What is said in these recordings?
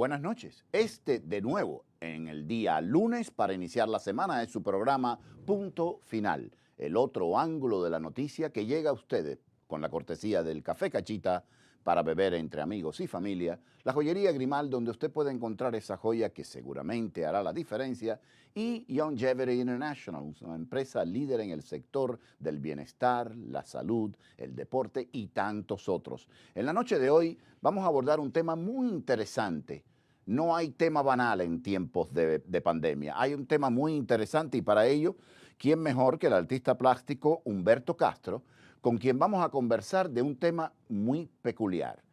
Buenas noches. Este, de nuevo, en el día lunes, para iniciar la semana, es su programa Punto Final, el otro ángulo de la noticia que llega a ustedes con la cortesía del Café Cachita para beber entre amigos y familia, la joyería Grimal, donde usted puede encontrar esa joya que seguramente hará la diferencia, y Longevity International, una empresa líder en el sector del bienestar, la salud, el deporte y tantos otros. En la noche de hoy vamos a abordar un tema muy interesante. No hay tema banal en tiempos de pandemia. Hay un tema muy interesante y para ello, ¿quién mejor que el artista plástico Humberto Castro, con quien vamos a conversar de un tema muy peculiar?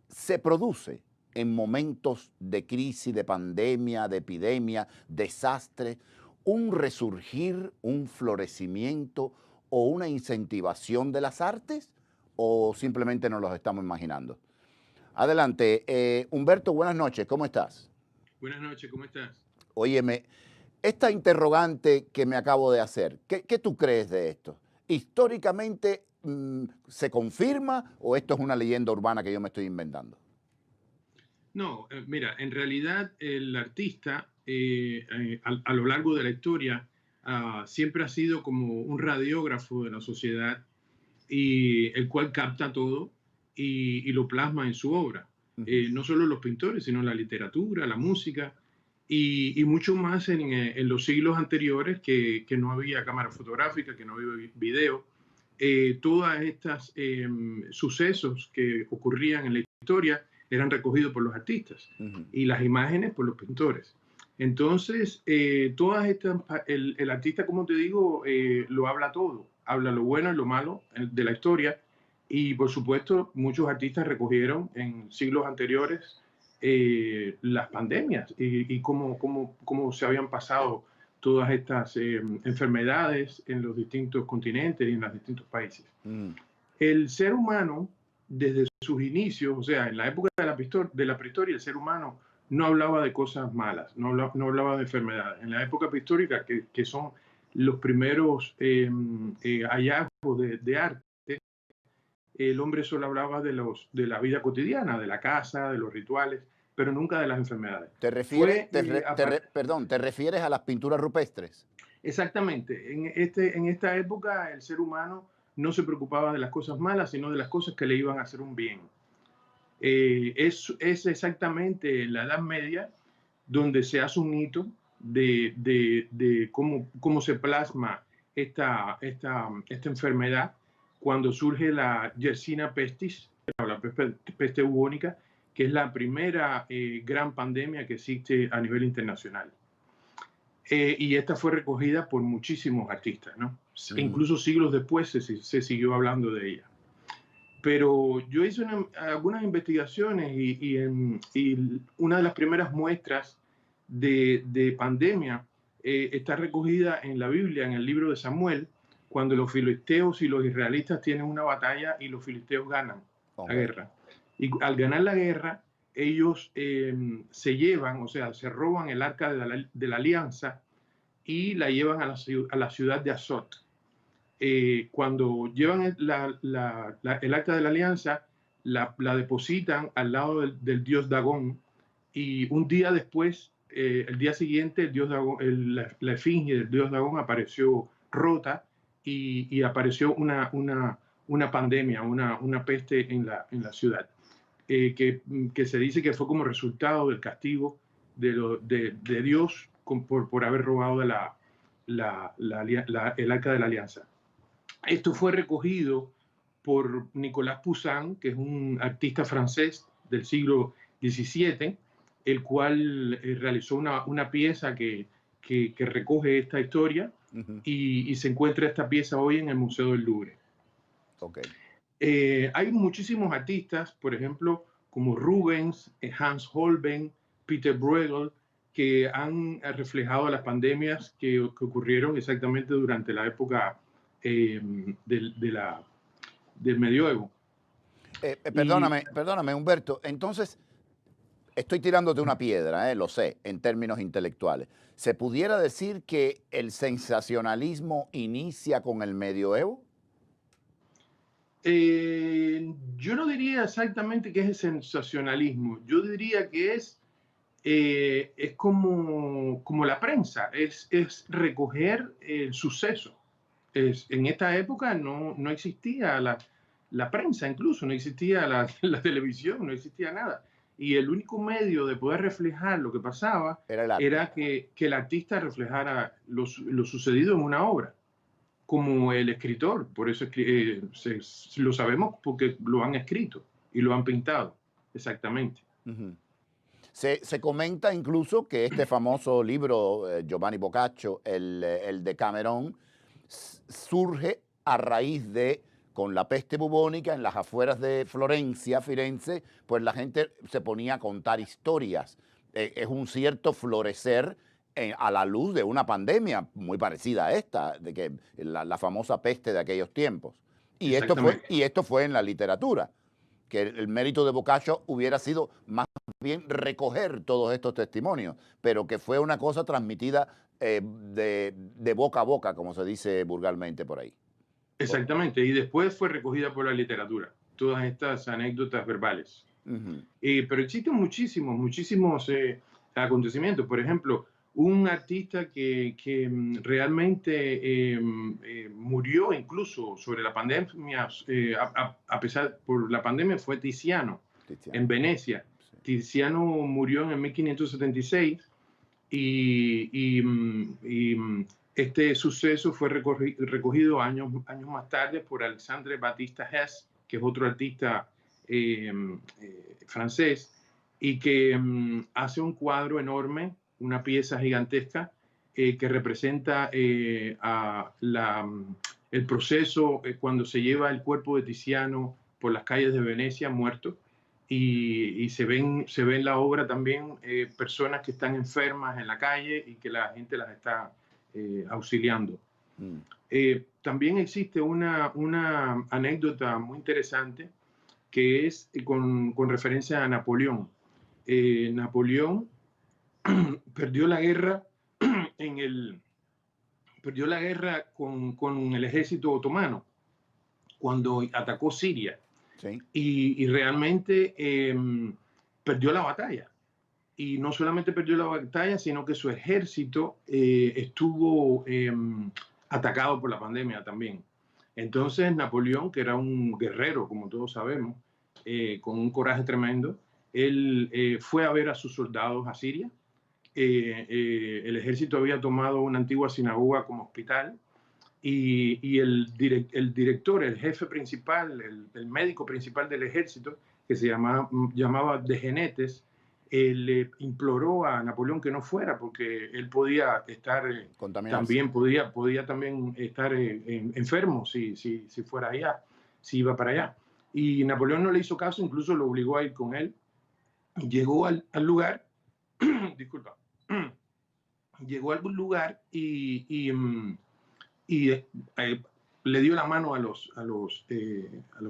Se produce en momentos de crisis, de pandemia, de epidemia, desastre, un resurgir, un florecimiento o una incentivación de las artes, o simplemente nos los estamos imaginando. Adelante, Humberto, buenas noches, ¿cómo estás? Buenas noches, ¿cómo estás? Óyeme, esta interrogante que me acabo de hacer, ¿qué tú crees de esto? ¿Históricamente se confirma o esto es una leyenda urbana que yo me estoy inventando? No, mira, en realidad el artista a lo largo de la historia siempre ha sido como un radiógrafo de la sociedad y el cual capta todo y lo plasma en su obra. Ujú. No solo los pintores, sino la literatura, la música y mucho más en los siglos anteriores que no había cámara fotográfica, que no había video. Todas estas sucesos que ocurrían en la historia eran recogidos por los artistas Ujú. y las imágenes por los pintores. Entonces, todas estas, el artista, como te digo, lo habla todo, habla lo bueno y lo malo de la historia. Y por supuesto, muchos artistas recogieron en siglos anteriores las pandemias y cómo se habían pasado todas estas enfermedades en los distintos continentes y en los distintos países. Mm. El ser humano, desde sus inicios, o sea, en la época de la prehistoria, el ser humano no hablaba de cosas malas, no hablaba de enfermedades. En la época prehistórica, que son los primeros hallazgos de arte, el hombre solo hablaba de la vida cotidiana, de la casa, de los rituales, pero nunca de las enfermedades. ¿Te refieres, Fue perdón, te refieres a las pinturas rupestres? exactamente, en esta época el ser humano no se preocupaba de las cosas malas, sino de las cosas que le iban a hacer un bien. Es exactamente en la Edad Media donde se hace un hito de cómo se plasma esta enfermedad cuando surge la Yersinia pestis, la peste bubónica, que es la primera gran pandemia que existe a nivel internacional. Y esta fue recogida por muchísimos artistas, ¿no? Mm. Incluso siglos después se siguió hablando de ella. Pero yo hice algunas investigaciones y una de las primeras muestras de pandemia está recogida en la Biblia, en el libro de Samuel, cuando los filisteos y los israelitas tienen una batalla y los filisteos ganan la Ok. guerra. Y al ganar la guerra, ellos se llevan, o sea, se roban el arca de la alianza y la llevan a la ciudad de Azot. Cuando llevan el acta de la alianza, la depositan al lado del dios Dagón y un día después, el día siguiente, el dios Dagón, la efigie del dios Dagón apareció rota y apareció una pandemia, una peste en la ciudad, que se dice que fue como resultado del castigo de Dios por haber robado el arca de la alianza. Esto fue recogido por Nicolas Poussin, que es un artista francés del siglo XVII, el cual realizó una pieza que recoge esta historia Ujú. y se encuentra esta pieza hoy en el Museo del Louvre. Ok. Hay muchísimos artistas, por ejemplo, como Rubens, Hans Holbein, Peter Bruegel, que han reflejado las pandemias que ocurrieron exactamente durante la época eh, del, de la, del medioevo. Y Perdóname, Humberto. Entonces, estoy tirándote una piedra, lo sé, en términos intelectuales. ¿Se pudiera decir que el sensacionalismo inicia con el medioevo? yo no diría exactamente que es el sensacionalismo, yo diría que es es como la prensa, es recoger el suceso. En esta época no existía la prensa, incluso no existía la televisión, no existía nada. Y el único medio de poder reflejar lo que pasaba Era el arte. era que el artista reflejara lo sucedido en una obra, como el escritor. Por eso lo sabemos porque lo han escrito y lo han pintado, exactamente. Ujú. Se comenta incluso que este famoso libro, Giovanni Boccaccio, el de Camerón, surge a raíz de, con la peste bubónica en las afueras de Florencia, Firenze, pues la gente se ponía a contar historias. Es un cierto florecer a la luz de una pandemia muy parecida a esta, de que la famosa peste de aquellos tiempos. Y esto fue en la literatura, que el mérito de Boccaccio hubiera sido más bien recoger todos estos testimonios, pero que fue una cosa transmitida de boca a boca, como se dice vulgarmente por ahí. Exactamente, y después fue recogida por la literatura, todas estas anécdotas verbales. Pero existen muchísimos acontecimientos. Por ejemplo, un artista que realmente murió incluso sobre la pandemia, a pesar por la pandemia, fue Tiziano. En Venecia. Sí. Tiziano murió en el 1576 y este suceso fue recogido años más tarde por Alexandre Baptiste Hess, que es otro artista francés, y que hace un cuadro enorme, una pieza gigantesca, que representa el proceso cuando se lleva el cuerpo de Tiziano por las calles de Venecia muerto, y se ve en la obra también personas que están enfermas en la calle y que la gente las está auxiliando. También existe una anécdota muy interesante que es con referencia a Napoleón. Napoleón perdió la guerra con el ejército otomano cuando atacó Siria. Sí. Y realmente perdió la batalla. Y no solamente perdió la batalla, sino que su ejército estuvo atacado por la pandemia también. Entonces Napoleón, que era un guerrero, como todos sabemos, con un coraje tremendo, él fue a ver a sus soldados a Siria. El ejército había tomado una antigua sinagoga como hospital y el director, el jefe principal, el médico principal del ejército, que se llamaba Degenetes, le imploró a Napoleón que no fuera porque él podía estar también podía también estar enfermo si fuera allá, si iba para allá. Y Napoleón no le hizo caso, incluso lo obligó a ir con él. Llegó al lugar, disculpa, llegó al lugar y le dio la mano a los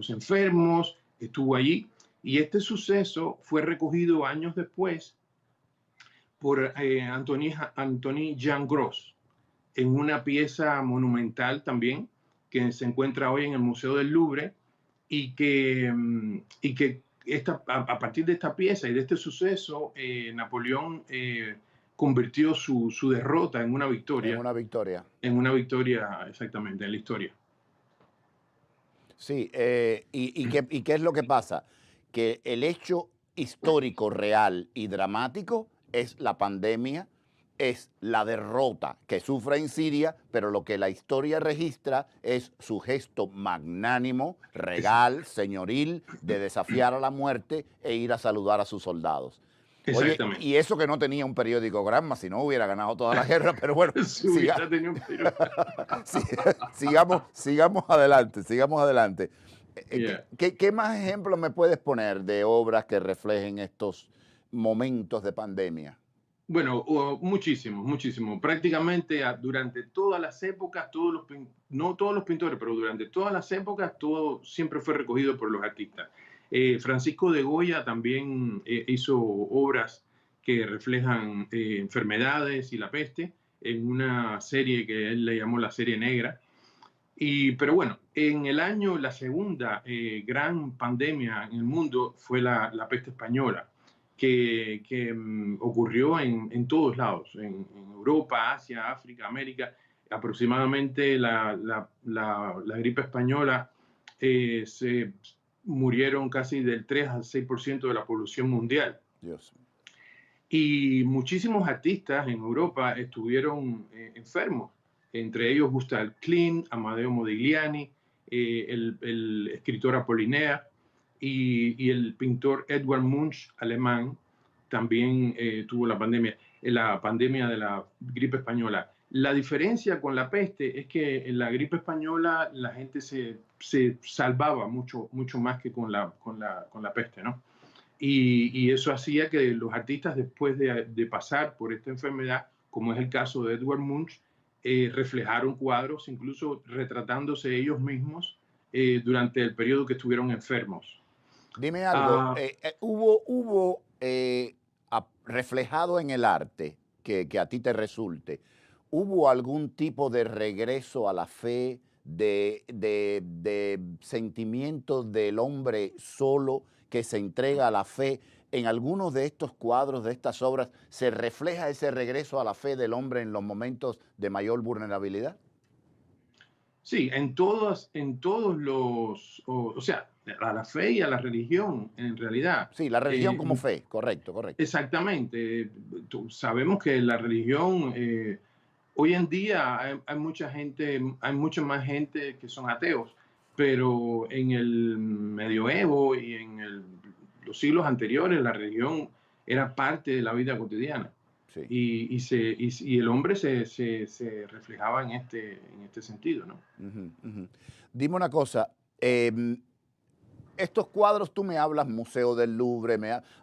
enfermos, estuvo allí. Y este suceso fue recogido años después por Anthony Jean Gros en una pieza monumental también que se encuentra hoy en el Museo del Louvre y que a partir de esta pieza y de este suceso, Napoleón convirtió su derrota en una victoria. En una victoria. En una victoria, exactamente, en la historia. Sí, ¿y qué es lo que pasa? Que el hecho histórico, real y dramático es la pandemia, es la derrota que sufre en Siria, pero lo que la historia registra es su gesto magnánimo, regal, señoril, de desafiar a la muerte e ir a saludar a sus soldados. Oye, y eso que no tenía un periódico Gramma, si no hubiera ganado toda la guerra, pero bueno, sigamos adelante. Yeah. ¿Qué más ejemplos me puedes poner de obras que reflejen estos momentos de pandemia? Bueno, muchísimo. Prácticamente durante todas las épocas, no todos los pintores, pero durante todas las épocas, todo siempre fue recogido por los artistas. Francisco de Goya también hizo obras que reflejan enfermedades y la peste en una serie que él le llamó la serie negra. Pero bueno, la segunda gran pandemia en el mundo fue la peste española. que ocurrió en todos lados, en Europa, Asia, África, América. Aproximadamente la gripe española se murieron casi del 3 al 6% de la población mundial. Dios. Y muchísimos artistas en Europa estuvieron enfermos, entre ellos Gustav Klimt, Amadeo Modigliani, el escritor Apollinaire y el pintor Edvard Munch, alemán, también tuvo la pandemia de la gripe española. La diferencia con la peste es que en la gripe española la gente se salvaba mucho más que con la peste, ¿no? Y eso hacía que los artistas, después de pasar por esta enfermedad, como es el caso de Edvard Munch, reflejaron cuadros, incluso retratándose ellos mismos durante el periodo que estuvieron enfermos. Dime algo, ¿hubo reflejado en el arte que a ti te resulte, hubo algún tipo de regreso a la fe, de sentimiento del hombre solo que se entrega a la fe? ¿En algunos de estos cuadros, de estas obras, se refleja ese regreso a la fe del hombre en los momentos de mayor vulnerabilidad? Sí, en todos los, o sea, a la fe y a la religión, en realidad. Sí, la religión como fe, correcto. Exactamente. Sabemos que la religión, hoy en día hay mucha más gente que son ateos, pero en el medioevo y en los siglos anteriores la religión era parte de la vida cotidiana. Sí. Y el hombre se reflejaba en este sentido, ¿no? Dime una cosa, estos cuadros, tú me hablas Museo del Louvre,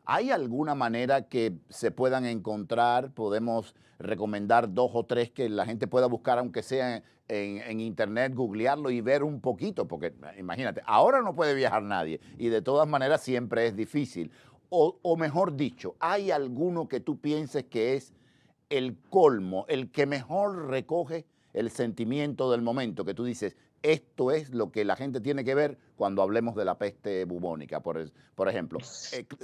¿hay alguna manera que se puedan encontrar? Podemos recomendar 2 o 3 que la gente pueda buscar, aunque sea en internet, googlearlo y ver un poquito, porque imagínate, ahora no puede viajar nadie y de todas maneras siempre es difícil. O mejor dicho, ¿hay alguno que tú pienses que es el colmo, el que mejor recoge el sentimiento del momento, que tú dices, esto es lo que la gente tiene que ver cuando hablemos de la peste bubónica, por ejemplo?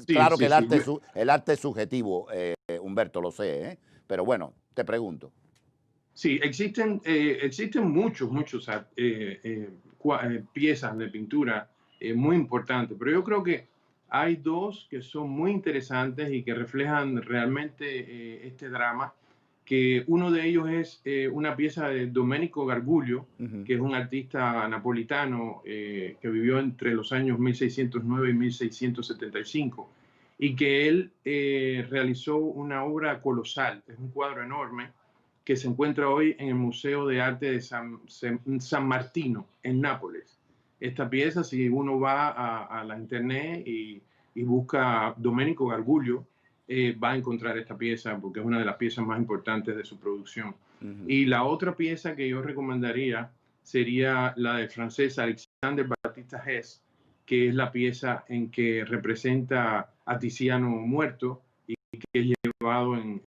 Claro que el arte es subjetivo, Humberto, lo sé, pero bueno, te pregunto. Sí, existen muchos piezas de pintura muy importantes, pero yo creo que hay 2 que son muy interesantes y que reflejan realmente este drama, que uno de ellos es una pieza de Domenico Gargiulo, que es un artista napolitano que vivió entre los años 1609 y 1675, y que él realizó una obra colosal, es un cuadro enorme, que se encuentra hoy en el Museo de Arte de San Martino, en Nápoles. Esta pieza, si uno va a la internet y busca Domenico Gargiulo, va a encontrar esta pieza porque es una de las piezas más importantes de su producción. Y la otra pieza que yo recomendaría sería la del francés Alexandre Baptiste Hess, que es la pieza en que representa a Tiziano muerto y que es llevado en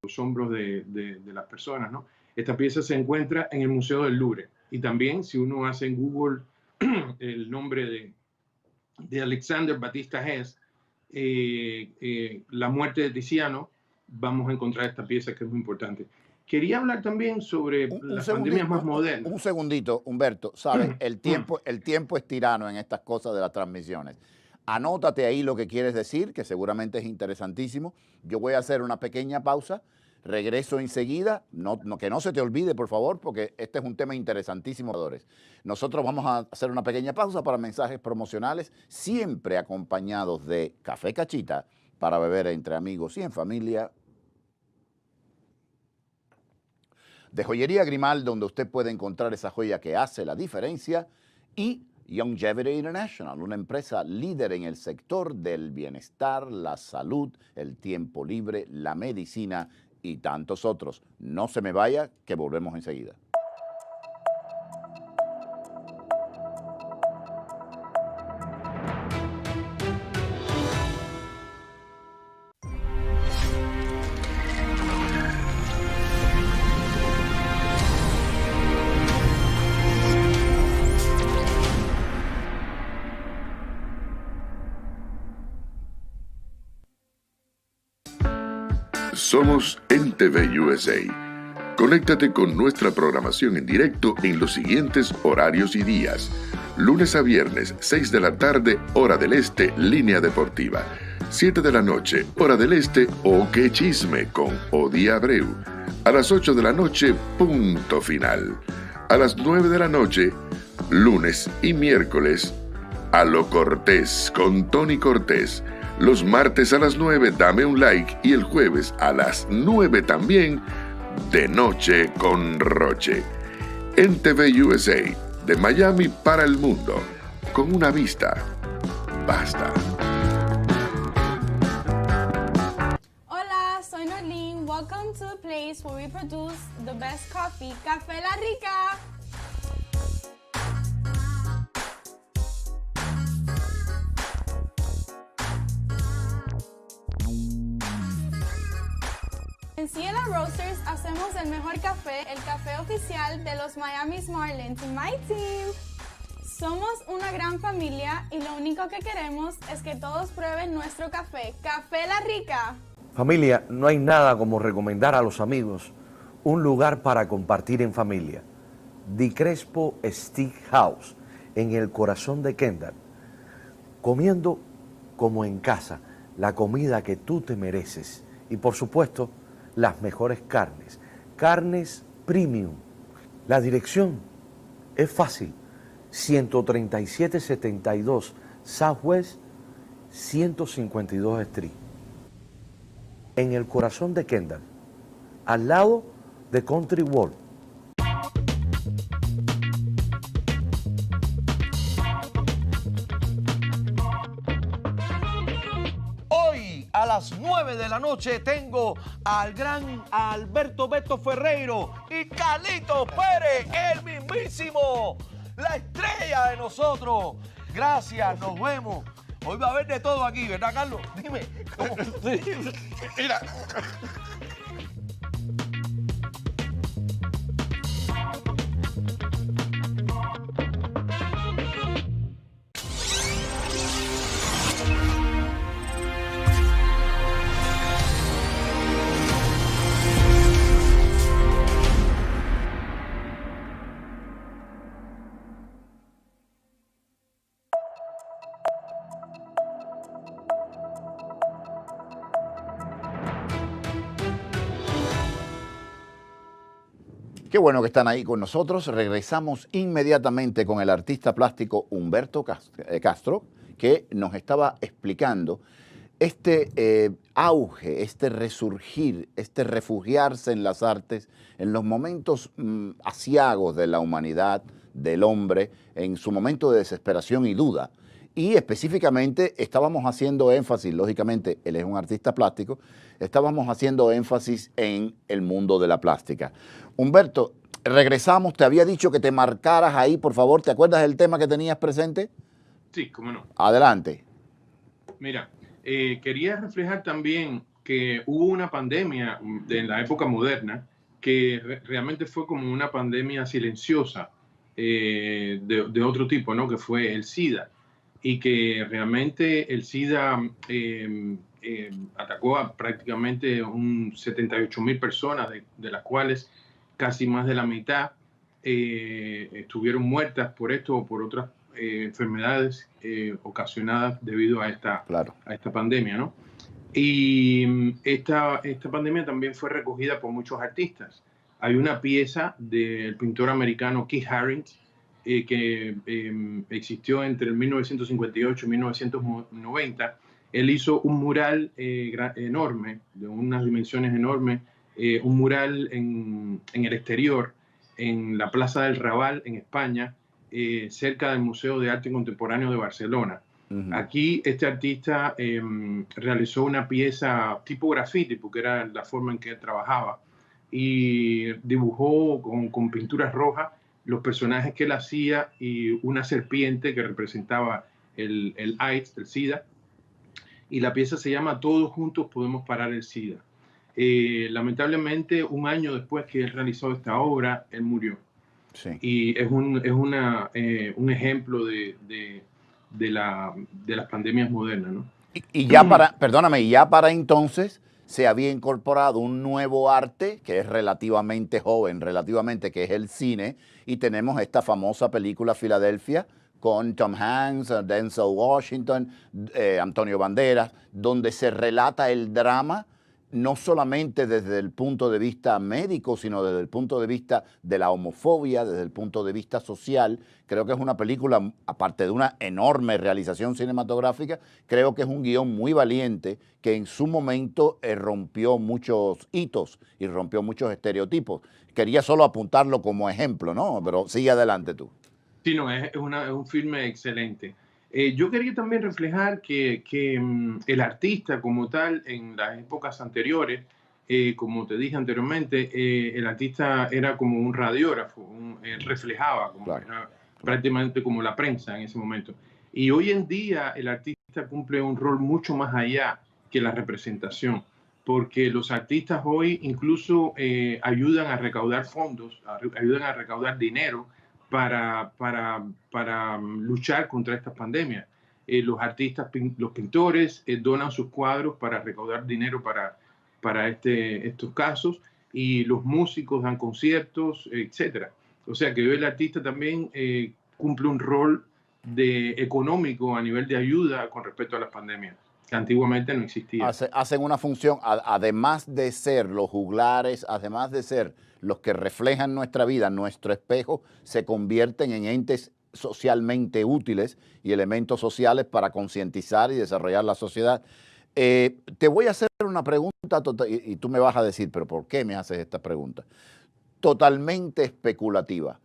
los hombros de las personas, ¿no? Esta pieza se encuentra en el Museo del Louvre. Y también, si uno hace en Google el nombre de Alexander Baptiste Hess, la muerte de Tiziano, vamos a encontrar esta pieza que es muy importante. Quería hablar también sobre las pandemias más modernas. Un segundito, Humberto. ¿Sabes? El tiempo es tirano en estas cosas de las transmisiones. Anótate ahí lo que quieres decir, que seguramente es interesantísimo. Yo voy a hacer una pequeña pausa. Regreso enseguida. Que no se te olvide, por favor, porque este es un tema interesantísimo. Nosotros vamos a hacer una pequeña pausa para mensajes promocionales, siempre acompañados de Café Cachita, para beber entre amigos y en familia. De Joyería Grimal, donde usted puede encontrar esa joya que hace la diferencia, y Longevity International, una empresa líder en el sector del bienestar, la salud, el tiempo libre, la medicina y tantos otros. No se me vaya, que volvemos enseguida. Somos NTV USA. Conéctate con nuestra programación en directo en los siguientes horarios y días. Lunes a viernes, 6 de la tarde, hora del este, línea deportiva. 7 de la noche, hora del este, O Qué Chisme con Odi Abreu. A las 8 de la noche, punto final. A las 9 de la noche, lunes y miércoles, A lo Cortés con Tony Cortés. Los martes a las 9, dame un like, y el jueves a las 9 también, De Noche con Roche. NTV USA, de Miami para el mundo, con una vista, basta. Hola, soy Norlene. Welcome to the place where we produce the best coffee, Café La Rica. En Ciela Roasters hacemos el mejor café, el café oficial de los Miami Marlins, My Team. Somos una gran familia y lo único que queremos es que todos prueben nuestro café, Café La Rica. Familia, no hay nada como recomendar a los amigos un lugar para compartir en familia. Di Crespo Steakhouse, en el corazón de Kendall. Comiendo como en casa, la comida que tú te mereces. Y por supuesto, las mejores carnes, carnes premium. La dirección es fácil, 13772 Southwest 152 Street, en el corazón de Kendall, al lado de Country World. A las 9 de la noche tengo al gran Alberto Beto Ferreiro y Carlito Pérez, el mismísimo, la estrella de nosotros. Gracias, nos vemos. Hoy va a haber de todo aquí, ¿verdad, Carlos? Dime. ¿Cómo? Sí. Mira. Qué bueno que están ahí con nosotros. Regresamos inmediatamente con el artista plástico Humberto Castro, que nos estaba explicando este auge, este resurgir, este refugiarse en las artes en los momentos aciagos de la humanidad, del hombre, en su momento de desesperación y duda. Y específicamente estábamos haciendo énfasis, lógicamente, él es un artista plástico, estábamos haciendo énfasis en el mundo de la plástica. Humberto, regresamos, te había dicho que te marcaras ahí, por favor, ¿te acuerdas del tema que tenías presente? Sí, cómo no. Adelante. Mira, quería reflejar también que hubo una pandemia en la época moderna que realmente fue como una pandemia silenciosa de otro tipo, ¿no? Que fue el SIDA. Y que realmente el SIDA atacó a prácticamente 78.000 personas, de las cuales casi más de la mitad estuvieron muertas por esto o por otras enfermedades ocasionadas debido a esta pandemia, ¿no? Y esta pandemia también fue recogida por muchos artistas. Hay una pieza del pintor americano Keith Haring, que existió entre el 1958 y 1990. Él hizo un mural enorme, de unas dimensiones enormes, un mural en el exterior, en la Plaza del Raval, en España, cerca del Museo de Arte Contemporáneo de Barcelona. Aquí este artista realizó una pieza tipo graffiti, porque era la forma en que él trabajaba, y dibujó con pinturas rojas los personajes que él hacía y una serpiente que representaba el AIDS, el SIDA, y la pieza se llama Todos juntos podemos parar el SIDA. Lamentablemente, un año después que él realizó esta obra, él murió. Sí. Y es un ejemplo de las pandemias modernas, ¿no? Y ya para, perdóname, ya para entonces se había incorporado un nuevo arte que es relativamente joven, que es el cine, y tenemos esta famosa película Filadelfia con Tom Hanks, Denzel Washington, Antonio Banderas, donde se relata el drama no solamente desde el punto de vista médico, sino desde el punto de vista de la homofobia, desde el punto de vista social. Creo que es una película, aparte de una enorme realización cinematográfica, creo que es un guión muy valiente que en su momento rompió muchos hitos y rompió muchos estereotipos. Quería solo apuntarlo como ejemplo, ¿no? Pero sigue adelante tú. Sí, no, es un filme excelente. Yo quería también reflejar que el artista como tal, en las épocas anteriores, como te dije anteriormente, el artista era como un radiógrafo, él reflejaba, era prácticamente como la prensa en ese momento. Y hoy en día el artista cumple un rol mucho más allá que la representación, porque los artistas hoy incluso ayudan a recaudar fondos, ayudan a recaudar dinero para luchar contra esta pandemia. Los artistas, los pintores donan sus cuadros para recaudar dinero para estos casos, y los músicos dan conciertos, etcétera. O sea que hoy el artista también cumple un rol económico a nivel de ayuda con respecto a las pandemias, que antiguamente no existía. Hacen una función, además de ser los juglares, además de ser los que reflejan nuestra vida, nuestro espejo, se convierten en entes socialmente útiles y elementos sociales para concientizar y desarrollar la sociedad. Te voy a hacer una pregunta y tú me vas a decir, pero ¿por qué me haces esta pregunta? Totalmente especulativa.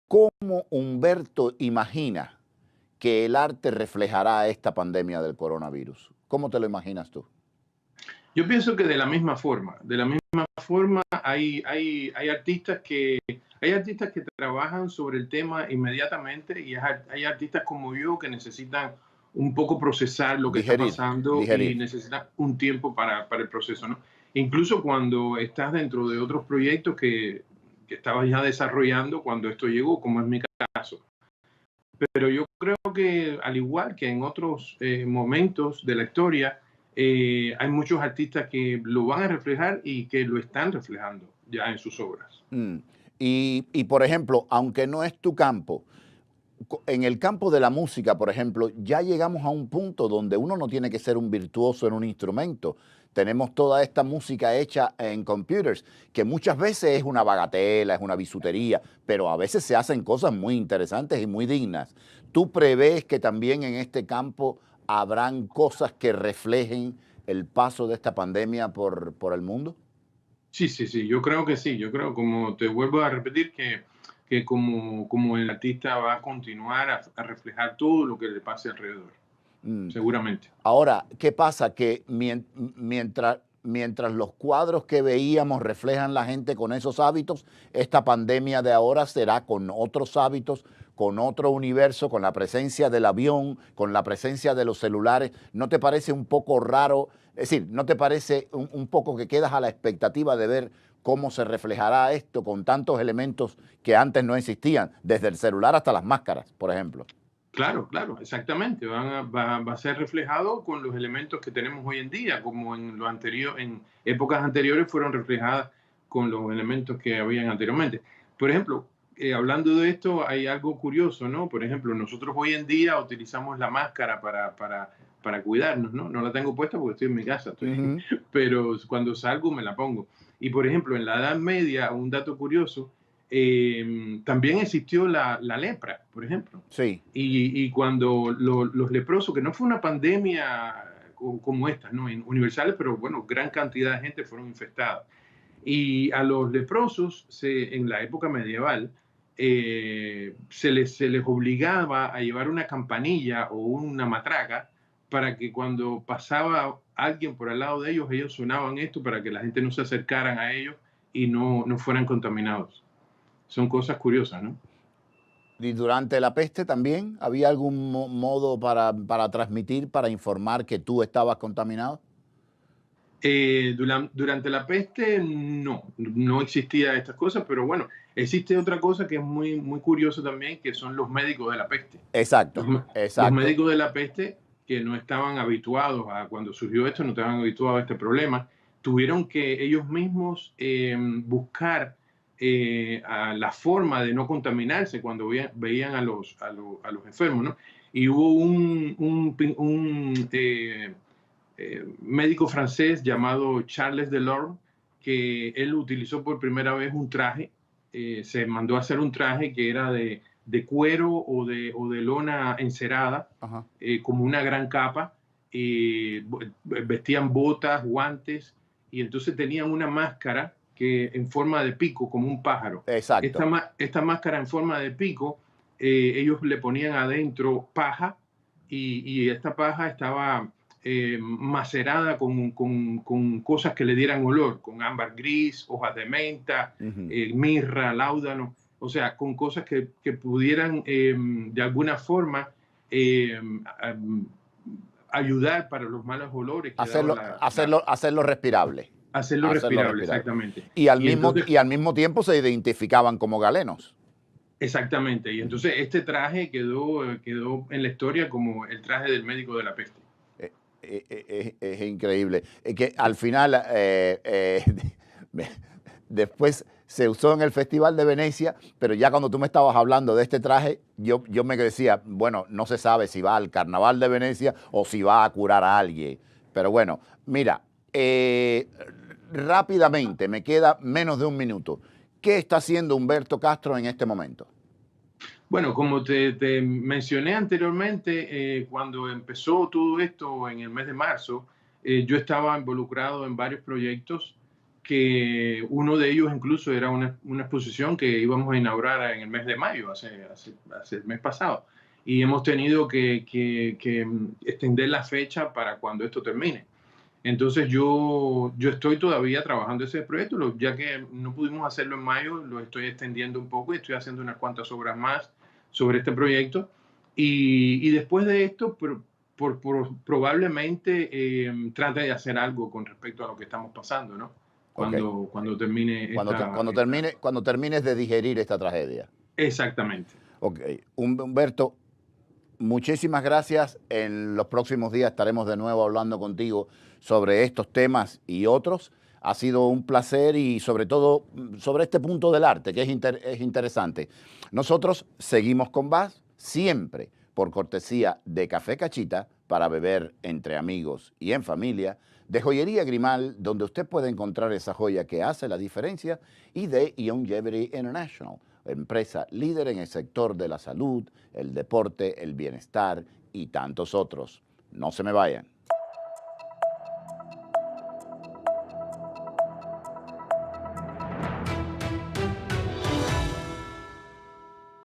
¿Cómo Humberto imagina que el arte reflejará esta pandemia del coronavirus? ¿Cómo te lo imaginas tú? Yo pienso que de la misma forma. De la misma forma hay artistas que trabajan sobre el tema inmediatamente, y hay artistas como yo que necesitan un poco procesar lo que está pasando y necesitan un tiempo para el proceso, ¿no? Incluso cuando estás dentro de otros proyectos que estabas ya desarrollando cuando esto llegó, como es mi caso. Pero yo creo que, al igual que en otros momentos de la historia, hay muchos artistas que lo van a reflejar y que lo están reflejando ya en sus obras. Y por ejemplo, aunque no es tu campo, en el campo de la música, por ejemplo, ya llegamos a un punto donde uno no tiene que ser un virtuoso en un instrumento. Tenemos toda esta música hecha en computers, que muchas veces es una bagatela, es una bisutería, pero a veces se hacen cosas muy interesantes y muy dignas. ¿Tú prevés que también en este campo habrán cosas que reflejen el paso de esta pandemia por el mundo? Sí, yo creo que sí. Yo creo, como te vuelvo a repetir, que como el artista va a continuar a reflejar todo lo que le pase alrededor. Seguramente. Ahora, ¿qué pasa? Que mientras los cuadros que veíamos reflejan la gente con esos hábitos, esta pandemia de ahora será con otros hábitos, con otro universo, con la presencia del avión, con la presencia de los celulares. ¿No te parece un poco raro? Es decir, ¿no te parece un poco que quedas a la expectativa de ver cómo se reflejará esto con tantos elementos que antes no existían, desde el celular hasta las máscaras, por ejemplo? Claro, exactamente. Va a ser reflejado con los elementos que tenemos hoy en día, como en épocas anteriores fueron reflejadas con los elementos que habían anteriormente. Por ejemplo, hablando de esto, hay algo curioso, ¿no? Por ejemplo, nosotros hoy en día utilizamos la máscara para cuidarnos, ¿no? No la tengo puesta porque estoy en mi casa, pero cuando salgo me la pongo. Y, por ejemplo, en la Edad Media, un dato curioso, también existió la lepra, por ejemplo. Sí. Y cuando los leprosos, que no fue una pandemia como esta, ¿no? Universales, pero bueno, gran cantidad de gente fueron infectadas. Y a los leprosos, en la época medieval, se les obligaba a llevar una campanilla o una matraca para que cuando pasaba alguien por al lado de ellos sonaban esto para que la gente no se acercaran a ellos y no fueran contaminados. Son cosas curiosas, ¿no? ¿Y durante la peste también había algún modo para transmitir, para informar que tú estabas contaminado? Durante la peste no existía estas cosas, pero bueno, existe otra cosa que es muy, muy curiosa también, que son los médicos de la peste. Exacto. Los médicos de la peste que no estaban habituados cuando surgió esto, no estaban habituados a este problema, tuvieron que ellos mismos buscar a la forma de no contaminarse cuando veían a los enfermos, ¿no? Y hubo un médico francés llamado Charles Delorme, que él utilizó por primera vez un traje, se mandó a hacer un traje que era de cuero o de lona encerada, como una gran capa, vestían botas, guantes, y entonces tenían una máscara que en forma de pico, como un pájaro. Exacto. Esta máscara en forma de pico, ellos le ponían adentro paja, y esta paja estaba macerada con cosas que le dieran olor, con ámbar gris, hojas de menta, mirra, láudano, o sea, con cosas que pudieran de alguna forma ayudar para los malos olores. Hacerlo respirable. Hacerlo respirable, exactamente. Y al mismo tiempo se identificaban como galenos. Exactamente. Y entonces este traje quedó en la historia como el traje del médico de la peste. Es increíble. Que al final, después se usó en el Festival de Venecia, pero ya cuando tú me estabas hablando de este traje, yo me decía, bueno, no se sabe si va al Carnaval de Venecia o si va a curar a alguien. Pero bueno, mira, rápidamente, me queda menos de un minuto. ¿Qué está haciendo Humberto Castro en este momento? Bueno, como te mencioné anteriormente, cuando empezó todo esto en el mes de marzo, yo estaba involucrado en varios proyectos, que uno de ellos incluso era una exposición que íbamos a inaugurar en el mes de mayo, hace el mes pasado. Y hemos tenido que extender la fecha para cuando esto termine. Entonces yo estoy todavía trabajando ese proyecto, ya que no pudimos hacerlo en mayo, lo estoy extendiendo un poco y estoy haciendo unas cuantas obras más sobre este proyecto. Y después de esto, probablemente trate de hacer algo con respecto a lo que estamos pasando, ¿no? Cuando termine cuando termines de digerir esta tragedia. Exactamente. Ok. Humberto, muchísimas gracias. En los próximos días estaremos de nuevo hablando contigo sobre estos temas y otros. Ha sido un placer y sobre todo sobre este punto del arte, que es interesante. Nosotros seguimos con más, siempre por cortesía de Café Cachita, para beber entre amigos y en familia, de Joyería Grimal, donde usted puede encontrar esa joya que hace la diferencia, y de Longevity International, empresa líder en el sector de la salud, el deporte, el bienestar y tantos otros. No se me vayan.